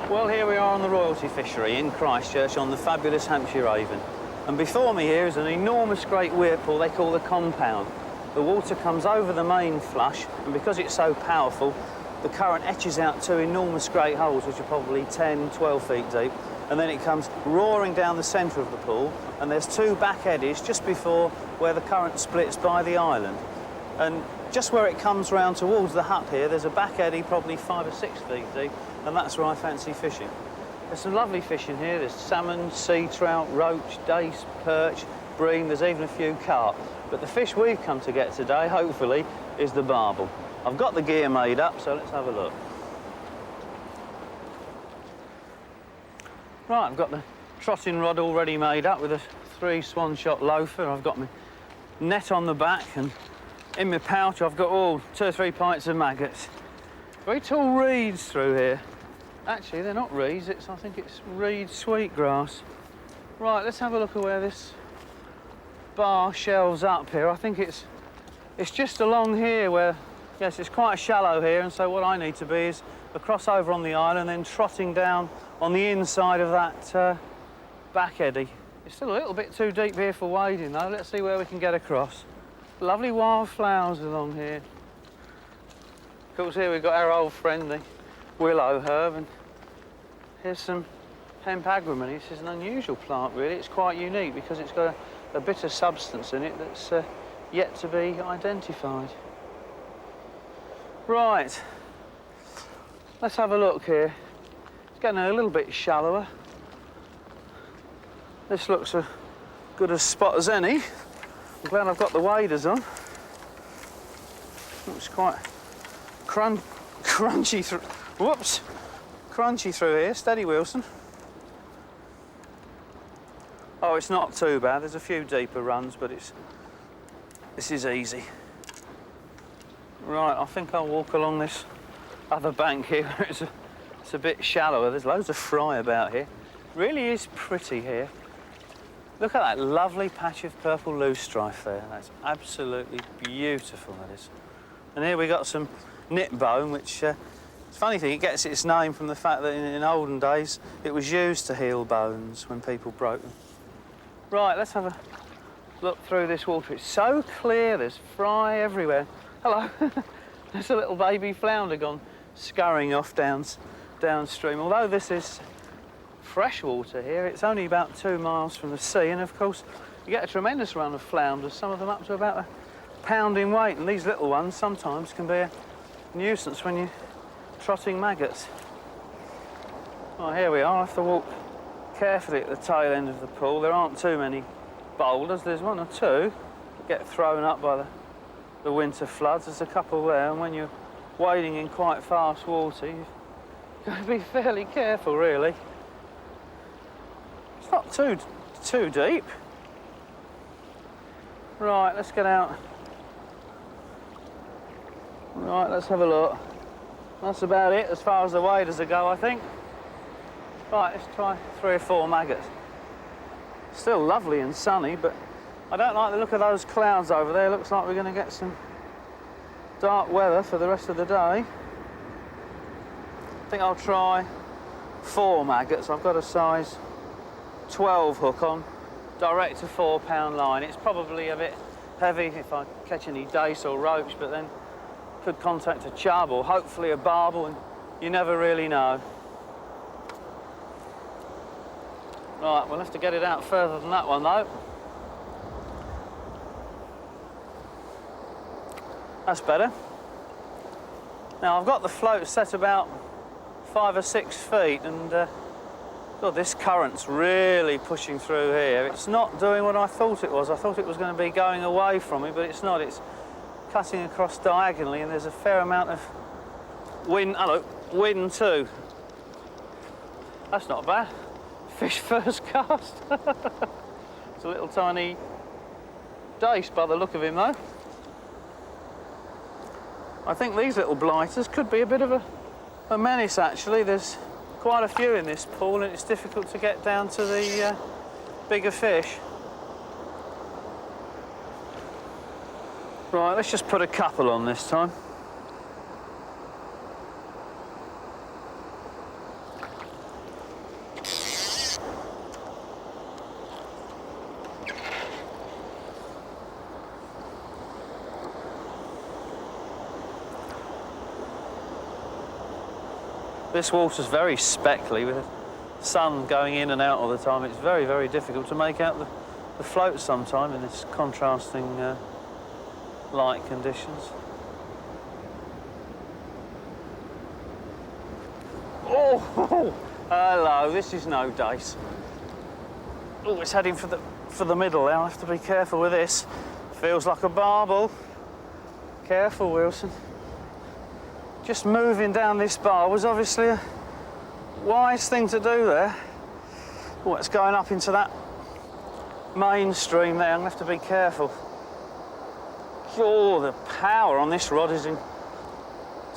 Well, here we are on the royalty fishery in Christchurch on the fabulous Hampshire Avon. And before me here is an enormous great whirlpool they call the compound. The water comes over the main flush, and because it's so powerful, the current etches out two enormous great holes, which are probably 10, 12 feet deep, and then it comes roaring down the centre of the pool, and there's two back eddies just before where the current splits by the island. And just where it comes round towards the hut here, there's a back eddy probably 5 or 6 feet deep, and that's where I fancy fishing. There's some lovely fish in here. There's salmon, sea trout, roach, dace, perch, bream. There's even a few carp. But the fish we've come to get today, hopefully, is the barbel. I've got the gear made up, so let's have a look. Right, I've got the trotting rod already made up with a 3 swan shot loafer. I've got my net on the back, and in my pouch I've got 2 or 3 pints of maggots. Very tall reeds through here. Actually, they're not reeds, I think it's reed sweetgrass. Right, let's have a look at where this bar shelves up here. I think it's just along here where, yes, it's quite shallow here, and so what I need to be is across over on the island, then trotting down on the inside of that back eddy. It's still a little bit too deep here for wading though. Let's see where we can get across. Lovely wild flowers along here. Of course, here we've got our old friend, the willow herb, and here's some hemp agrimony. This is an unusual plant, really. It's quite unique because it's got a bit of substance in it that's yet to be identified. Right, let's have a look here. It's getting a little bit shallower. This looks as good a spot as any. I'm glad I've got the waders on. Looks quite crunchy through. Whoops! Crunchy through here. Steady, Wilson. Oh, it's not too bad. There's a few deeper runs, but this is easy. Right, I think I'll walk along this other bank here. It's a bit shallower. There's loads of fry about here. Really is pretty here. Look at that lovely patch of purple loosestrife there. That's absolutely beautiful, that is. And here we got some knit bone, which, it's a funny thing, it gets its name from the fact that in olden days it was used to heal bones when people broke them. Right, let's have a look through this water. It's so clear, there's fry everywhere. Hello. There's a little baby flounder gone scurrying off downstream. Although this is fresh water here, it's only about 2 miles from the sea, and of course you get a tremendous run of flounders, some of them up to about a pound in weight, and these little ones sometimes can be a nuisance when you're trotting maggots. Well, here we are. I have to walk carefully at the tail end of the pool. There aren't too many boulders. There's 1 or 2 that get thrown up by the winter floods. There's a couple there, and when you're wading in quite fast water, you've got to be fairly careful, really. It's not too deep. Right, let's get out. Right, let's have a look. That's about it as far as the waders go, I think. Right, let's try 3 or 4 maggots. Still lovely and sunny, but I don't like the look of those clouds over there. Looks like we're going to get some dark weather for the rest of the day. I think I'll try 4 maggots. I've got a size 12 hook on, direct to 4 pound line. It's probably a bit heavy if I catch any dace or roach, but then could contact a chub or hopefully a barbel, and you never really know. Right, we'll have to get it out further than that one though. That's better. Now I've got the float set about 5 or 6 feet, and God, this current's really pushing through here. It's not doing what I thought it was. I thought it was going to be going away from me, but it's not. It's cutting across diagonally, and there's a fair amount of wind. Hello, wind too. That's not bad. Fish first cast. It's a little tiny dace by the look of him though. I think these little blighters could be a bit of a menace actually. There's quite a few in this pool, and it's difficult to get down to the bigger fish. Right, let's just put a couple on this time. This water's very speckly with the sun going in and out all the time. It's very, very difficult to make out the float sometime in this contrasting light conditions. Oh, hello, this is no dice. Oh, it's heading for the middle now. I have to be careful with this. Feels like a barbel. Careful, Wilson. Just moving down this bar was obviously a wise thing to do there. Oh, it's going up into that mainstream there. I'm going to have to be careful. Oh, the power on this rod is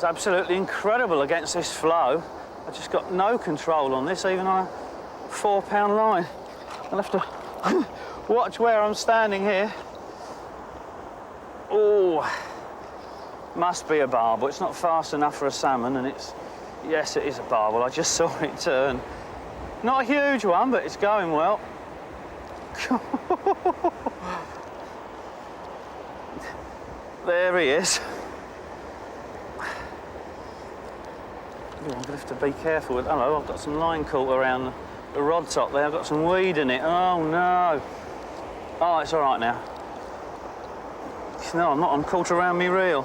absolutely incredible against this flow. I've just got no control on this, even on a 4-pound line. I'll have to watch where I'm standing here. Oh, must be a barbel. It's not fast enough for a salmon, and yes, it is a barbel. I just saw it turn. Not a huge one, but it's going well. There he is. Oh, I'm going to have to be careful with... Hello, I've got some line caught around the rod top there. I've got some weed in it. Oh, no. Oh, it's all right now. No, I'm not on caught around me reel.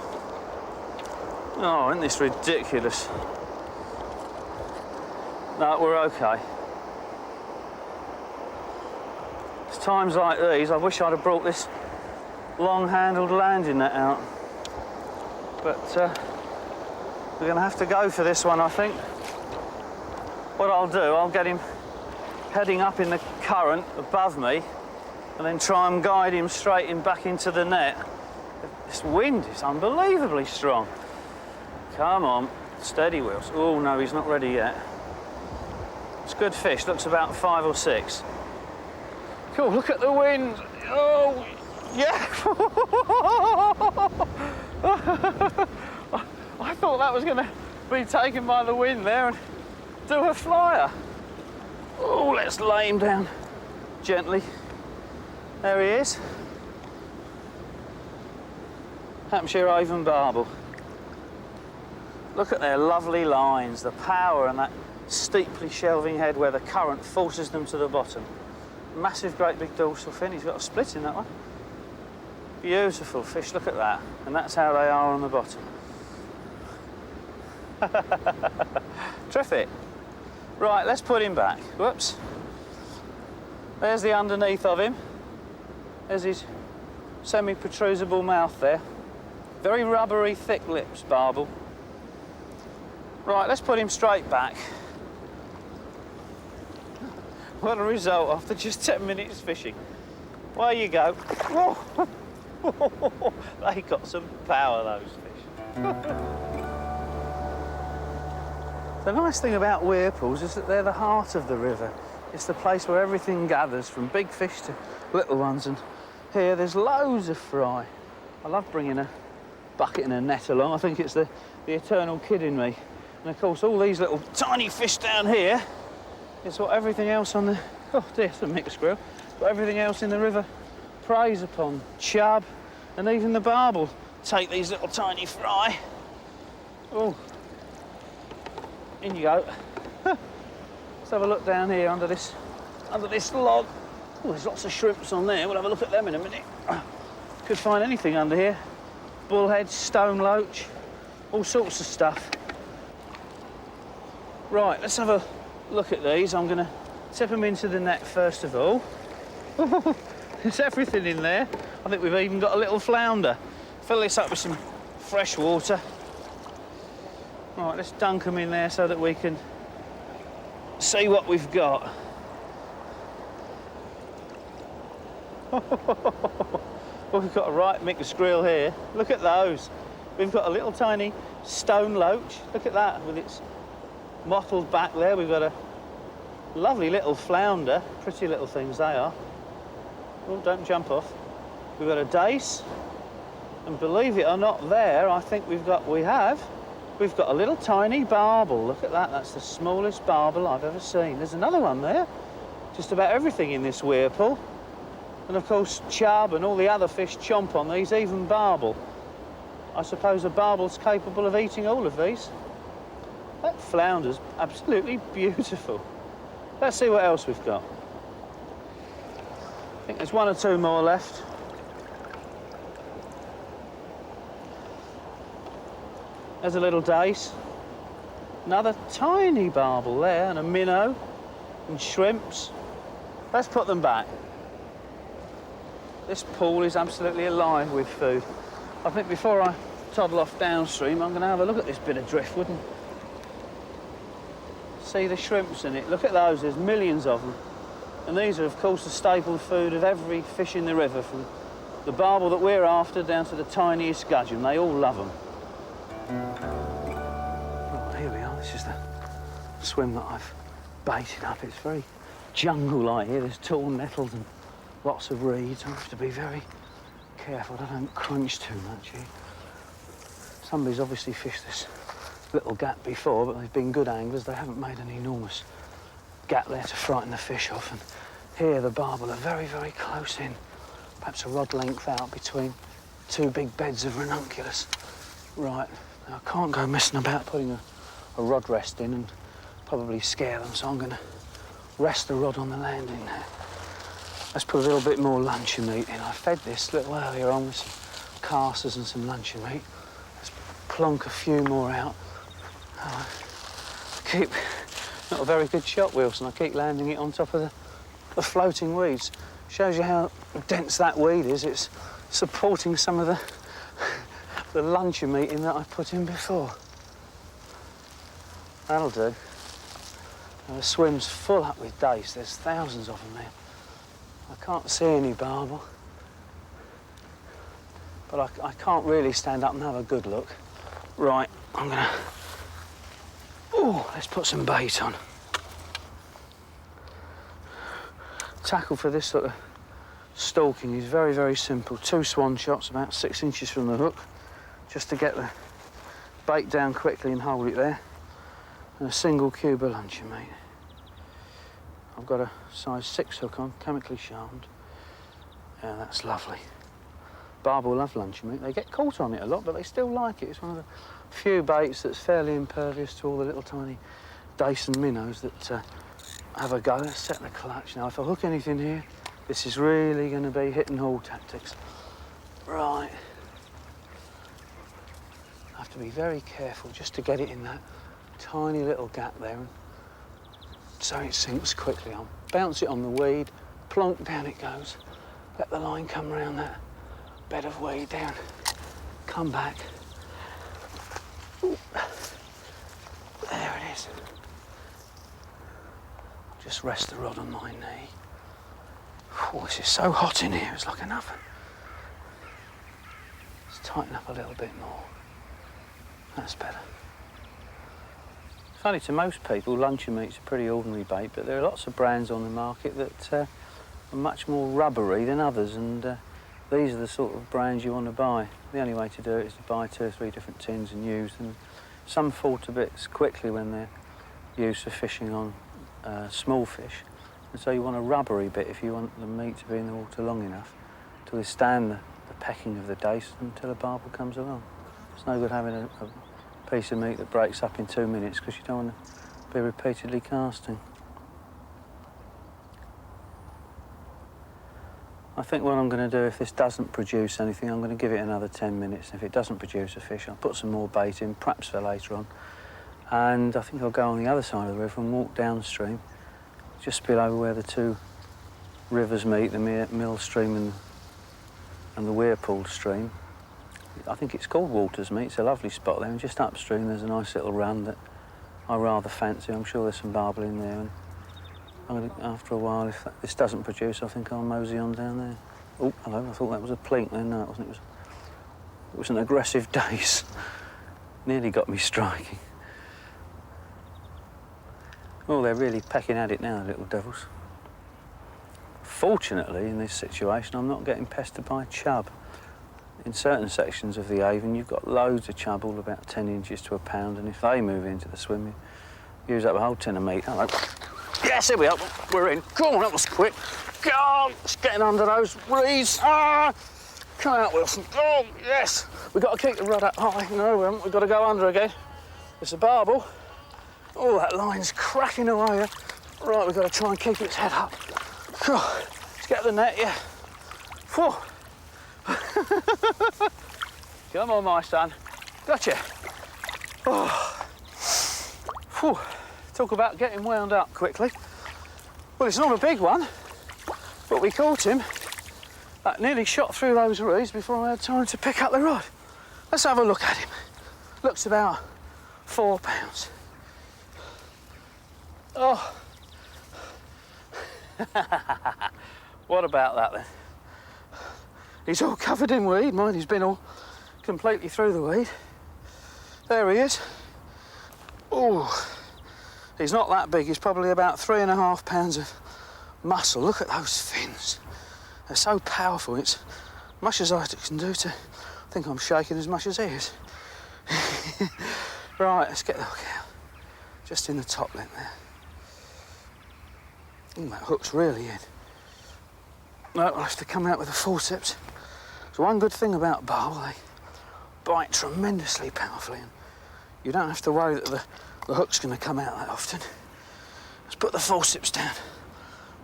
Oh, isn't this ridiculous? No, we're okay. It's times like these, I wish I'd have brought this long-handled landing net out. But we're going to have to go for this one, I think. What I'll do, I'll get him heading up in the current above me and then try and guide him straight in back into the net. This wind is unbelievably strong. Come on, steady, Wills. Oh, no, he's not ready yet. It's good fish, looks about 5 or 6. Cool, look at the wind. Oh, yeah. I thought that was going to be taken by the wind there and do a flyer. Oh, let's lay him down gently. There he is. Hampshire Avon barbel. Look at their lovely lines, the power and that steeply shelving head where the current forces them to the bottom. Massive, great big dorsal fin. He's got a split in that one. Beautiful fish, look at that. And that's how they are on the bottom. Terrific. Right, let's put him back. Whoops. There's the underneath of him. There's his semi-protrusible mouth there. Very rubbery, thick lips, barbel. Right, let's put him straight back. What a result after just 10 minutes fishing. Away you go. Whoa. They got some power, those fish. The nice thing about weir pools is that they're the heart of the river. It's the place where everything gathers, from big fish to little ones, and here there's loads of fry. I love bringing a bucket and a net along. I think it's the eternal kid in me. And of course, all these little tiny fish down here is what everything else on the... Oh dear, it's a mixed grill. But everything else in the river preys upon. Chub, and even the barbel take these little tiny fry. Oh, in you go. Let's have a look down here under this log. Oh, there's lots of shrimps on there. We'll have a look at them in a minute. Could find anything under here. Bullhead, stone loach, all sorts of stuff. Right, let's have a look at these. I'm going to tip them into the net first of all. There's everything in there. I think we've even got a little flounder. Fill this up with some fresh water. Right, let's dunk them in there so that we can see what we've got. Well, we've got a right mixed grill here. Look at those. We've got a little tiny stone loach. Look at that with its mottled back there. We've got a lovely little flounder. Pretty little things they are. Oh, don't jump off. We've got a dace. And believe it or not, there, I think we've got a little tiny barbel. Look at that. That's the smallest barbel I've ever seen. There's another one there. Just about everything in this weir pool. And of course, chub and all the other fish chomp on these, even barbel. I suppose a barbel's capable of eating all of these. That flounder's absolutely beautiful. Let's see what else we've got. I think there's one or two more left. There's a little dace. Another tiny barbel there, and a minnow, and shrimps. Let's put them back. This pool is absolutely alive with food. I think before I toddle off downstream, I'm going to have a look at this bit of driftwood and see the shrimps in it. Look at those, there's millions of them. And these are, of course, the staple food of every fish in the river, from the barbel that we're after down to the tiniest gudgeon. They all love them. Oh, here we are. This is the swim that I've baited up. It's very jungle-like here. There's tall nettles and lots of reeds. I have to be very careful that I don't crunch too much here. Somebody's obviously fished this little gap before, but they've been good anglers. They haven't made an enormous gap there to frighten the fish off. And here the barbel are very, very close in. Perhaps a rod length out between two big beds of ranunculus. Right, now I can't go messing about putting a rod rest in and probably scare them, so I'm going to rest the rod on the landing there. Let's put a little bit more luncheon meat in. I fed this a little earlier on with some casters and some luncheon meat. Let's plonk a few more out. Oh, I keep, not a very good shot, Wilson. I keep landing it on top of the floating weeds. Shows you how dense that weed is. It's supporting some of the luncheon meat in that I put in before. That'll do. Now, the swim's full up with dace. There's thousands of them there. I can't see any barbel, but I can't really stand up and have a good look. Right, I'm gonna... Oh, let's put some bait on. Tackle for this sort of stalking is very, very simple. 2 swan shots about 6 inches from the hook, just to get the bait down quickly and hold it there. And a single cube of luncheon meat. I've got a size 6 hook on, chemically sharpened. Yeah, that's lovely. Barbel love luncheon meat. They get caught on it a lot, but they still like it. It's one of the few baits that's fairly impervious to all the little tiny dace and minnows that have a go. Let's set the clutch. Now, if I hook anything here, this is really going to be hit and haul tactics. Right. I have to be very careful just to get it in that tiny little gap there, and so it sinks quickly. I'll bounce it on the weed, plonk, down it goes. Let the line come round that bed of weed down, come back. Ooh. There it is. Just rest the rod on my knee. Oh, this is so hot in here, it's like an oven. Let's tighten up a little bit more. That's better. Funny, to most people, luncheon meat's a pretty ordinary bait, but there are lots of brands on the market that are much more rubbery than others, and these are the sort of brands you want to buy. The only way to do it is to buy 2 or 3 different tins and use them. Some fall to bits quickly when they're used for fishing on small fish, and so you want a rubbery bit if you want the meat to be in the water long enough to withstand the pecking of the dace until a barbel comes along. It's no good having a piece of meat that breaks up in 2 minutes because you don't want to be repeatedly casting. I think what I'm going to do, if this doesn't produce anything, I'm going to give it another 10 minutes. If it doesn't produce a fish, I'll put some more bait in, perhaps for later on. And I think I'll go on the other side of the river and walk downstream, just below where the 2 rivers meet, the Mill Stream and the Weirpool Stream. I think it's called Waters Meet. It's a lovely spot there, and just upstream there's a nice little run that I rather fancy. I'm sure there's some barbel in there, and I'm gonna, after a while, if this doesn't produce, I think I'll mosey on down there. Oh, hello, I thought that was a plink then. No, it wasn't. It was an aggressive dace. Nearly got me striking. Oh, they're really pecking at it now, the little devils. Fortunately, in this situation, I'm not getting pestered by chub. In certain sections of the Avon, you've got loads of chub, all about 10 inches to a pound, and if they move into the swim, you use up a whole tin of meat. Hello. Yes, here we are. We're in. Come on, that was quick. Go on, it's getting under those reeds. Ah! Come out, Wilson. Oh, yes. We've got to keep the rod up high. No, we haven't. We've got to go under again. It's a barbel. Oh, that line's cracking away. Right, we've got to try and keep its head up. Let's get the net, yeah. Whew. Come on, my son. Gotcha. Oh. Whew. Talk about getting wound up quickly. Well, it's not a big one, but we caught him. That nearly shot through those reeds before I had time to pick up the rod. Let's have a look at him. Looks about 4 pounds. Oh. What about that then? He's all covered in weed. Mind, he's been all completely through the weed. There he is. Oh, he's not that big. He's probably about 3.5 pounds of muscle. Look at those fins. They're so powerful. It's much as I can do to think I'm shaking as much as he is. Right, let's get the hook out. Just in the top lip there. Oh, that hook's really in. No, I'll have to come out with a forceps. So one good thing about barbel, they bite tremendously powerfully, and you don't have to worry that the hook's going to come out that often. Let's put the forceps down.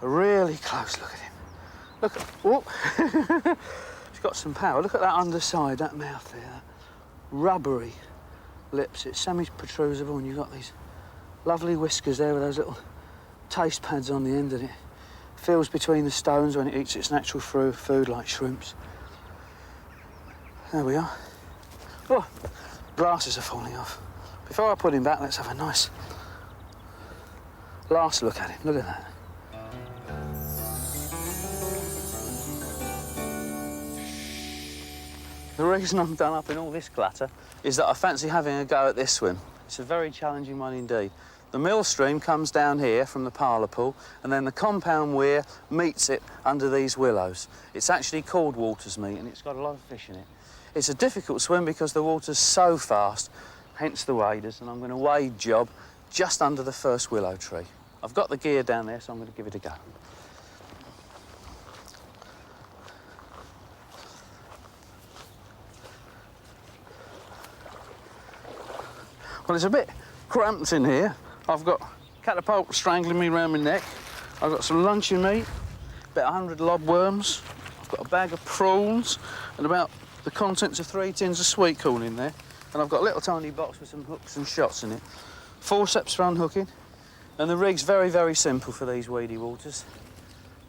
A really close look at him. Look at, whoop. He's got some power. Look at that underside, that mouth there, that rubbery lips. It's semi-protrusible, and you've got these lovely whiskers there with those little taste pads on the end, and it feels between the stones when it eats its natural food like shrimps. There we are. Oh, glasses are falling off. Before I put him back, let's have a nice last look at him. Look at that. The reason I'm done up in all this clatter is that I fancy having a go at this swim. It's a very challenging one indeed. The mill stream comes down here from the parlour pool, and then the compound weir meets it under these willows. It's actually called Water's Meet, and it's got a lot of fish in it. It's a difficult swim because the water's so fast, hence the waders, and I'm going to wade job just under the first willow tree. I've got the gear down there, so I'm going to give it a go. Well, it's a bit cramped in here. I've got catapult strangling me round my neck. I've got some luncheon meat, about 100 lobworms. I've got a bag of prawns and about the contents of 3 tins of sweet corn in there. And I've got a little tiny box with some hooks and shots in it. Forceps for unhooking. And the rig's very, very simple for these weedy waters.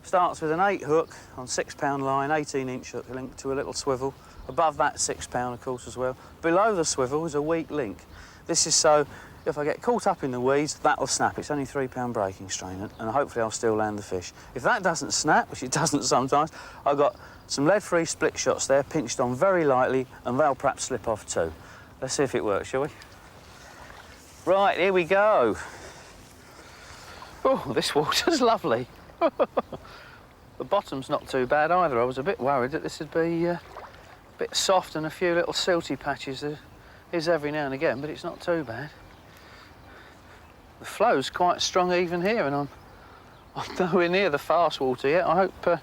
Starts with an 8 hook on 6-pound line, 18-inch hook linked to a little swivel. Above that, 6 pound, of course, as well. Below the swivel is a weak link. This is so if I get caught up in the weeds, that'll snap. It's only 3-pound breaking strain, and hopefully I'll still land the fish. If that doesn't snap, which it doesn't sometimes, I've got some lead-free split shots there, pinched on very lightly, and they'll perhaps slip off too. Let's see if it works, shall we? Right, here we go. Oh, this water's lovely. The bottom's not too bad either. I was a bit worried that this would be a bit soft and a few little silty patches. There is every now and again, but it's not too bad. The flow's quite strong even here, and I'm nowhere near the fast water yet. I hope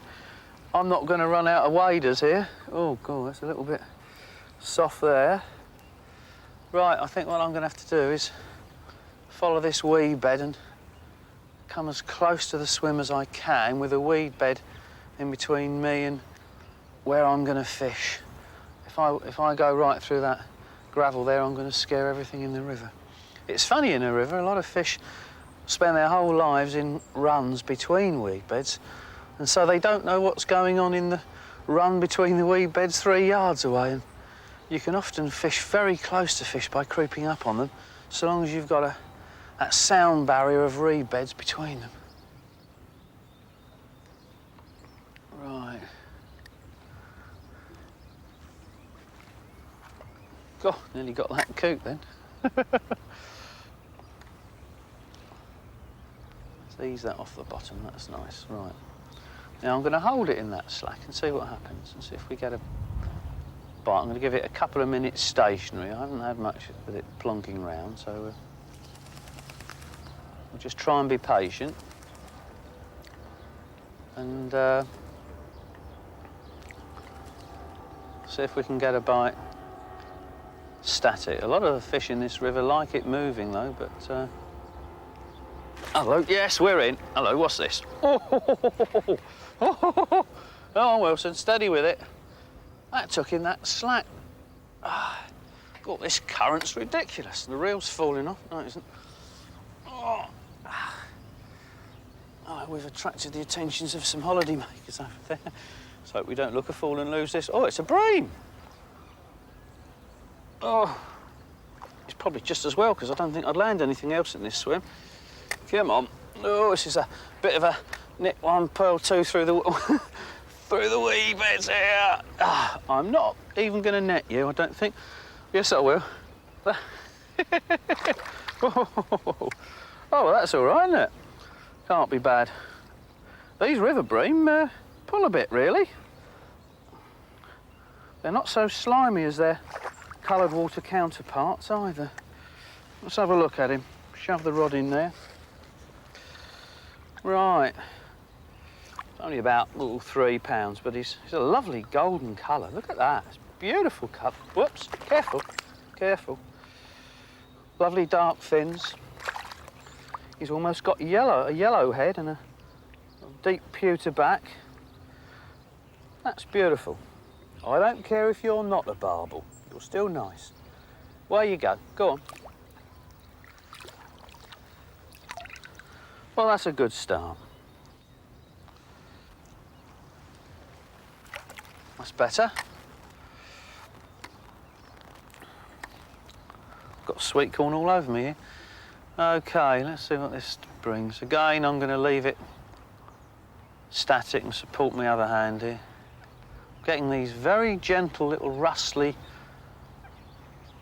I'm not going to run out of waders here. Oh, God, that's a little bit soft there. Right, I think what I'm going to have to do is follow this weed bed and come as close to the swim as I can with a weed bed in between me and where I'm going to fish. If I go right through that gravel there, I'm going to scare everything in the river. It's funny in a river, a lot of fish spend their whole lives in runs between weed beds, and so they don't know what's going on in the run between the weed beds 3 yards away, and you can often fish very close to fish by creeping up on them, so long as you've got that sound barrier of reed beds between them. Right. God, nearly got that coot then. Ease that off the bottom, that's nice. Right. Now I'm going to hold it in that slack and see what happens, and see if we get a bite. I'm going to give it a couple of minutes stationary. I haven't had much with it plonking round, so we'll just try and be patient. And see if we can get a bite static. A lot of the fish in this river like it moving though, but Hello, yes, we're in. Hello, what's this? Oh, Wilson, steady with it. That took in that slack. God, this current's ridiculous. The reel's falling off. No, it isn't. Oh, we've attracted the attentions of some holiday makers over there. Let's hope we don't look a fool and lose this. Oh, it's a bream. Oh, it's probably just as well, because I don't think I'd land anything else in this swim. Come on. Oh, this is a bit of a nip one, pearl two through the through the wee bits here. I'm not even going to net you, I don't think. Yes, I will. Oh, well, that's all right, isn't it? Can't be bad. These river bream pull a bit, really. They're not so slimy as their coloured water counterparts either. Let's have a look at him. Shove the rod in there. Right. It's only about £3, but he's a lovely golden colour. Look at that. It's beautiful colour. Whoops, careful, careful. Lovely dark fins. He's almost got a yellow head and a deep pewter back. That's beautiful. I don't care if you're not a barbel. You're still nice. Where you go? Go on. Well, that's a good start. That's better. Got sweet corn all over me here. OK, let's see what this brings. Again, I'm going to leave it static and support my other hand here. Getting these very gentle little rustly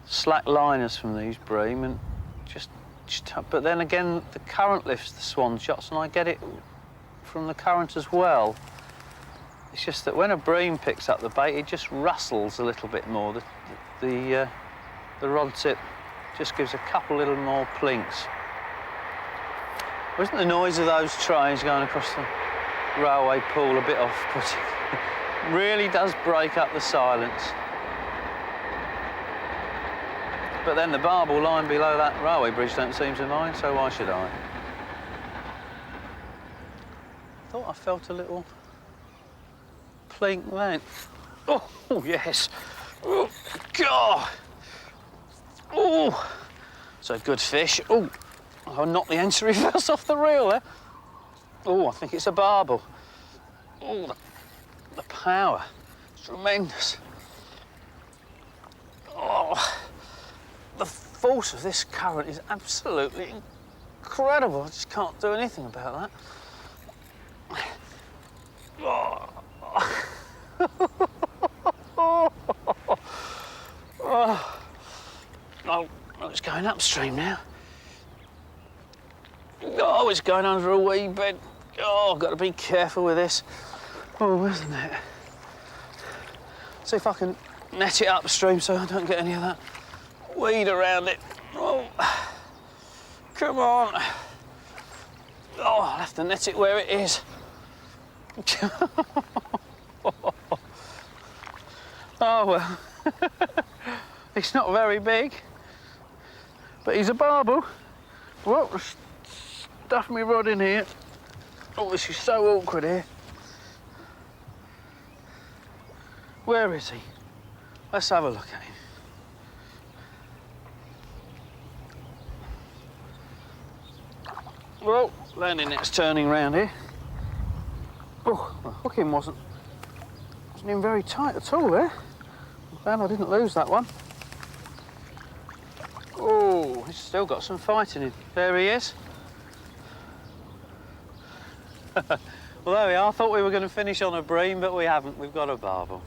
slack liners from these bream, and but then again the current lifts the swan shots and I get it from the current as well. It's just that when a bream picks up the bait, it just rustles a little bit more. The rod tip just gives a couple little more plinks. Wasn't the noise of those trains going across the railway pool a bit off-putting? Really does break up the silence. But then the barbel line below that railway bridge don't seem to mind, so why should I? Thought I felt a little plink then. Oh, yes. Oh, God. Oh, it's a good fish. Oh, I knocked the end reverse off the reel there. Oh, I think it's a barbel. Oh, the power. It's tremendous. Oh, the force of this current is absolutely incredible. I just can't do anything about that. Oh. Oh, it's going upstream now. Oh, it's going under a wee bit. Oh, I've got to be careful with this. Oh, isn't it? See if I can net it upstream so I don't get any of that weed around it. Oh, come on. Oh, I'll have to net it where it is. Oh, well. It's not very big, but he's a barbel. Well, stuff me rod in here. Oh, this is so awkward here. Where is he? Let's have a look at him. Well, landing net's turning round here. Oh, the hooking wasn't in very tight at all there. Glad I didn't lose that one. Oh, he's still got some fight in him. There he is. Well, there we are. I thought we were going to finish on a bream, but we haven't. We've got a barbel.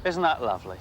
Isn't that lovely?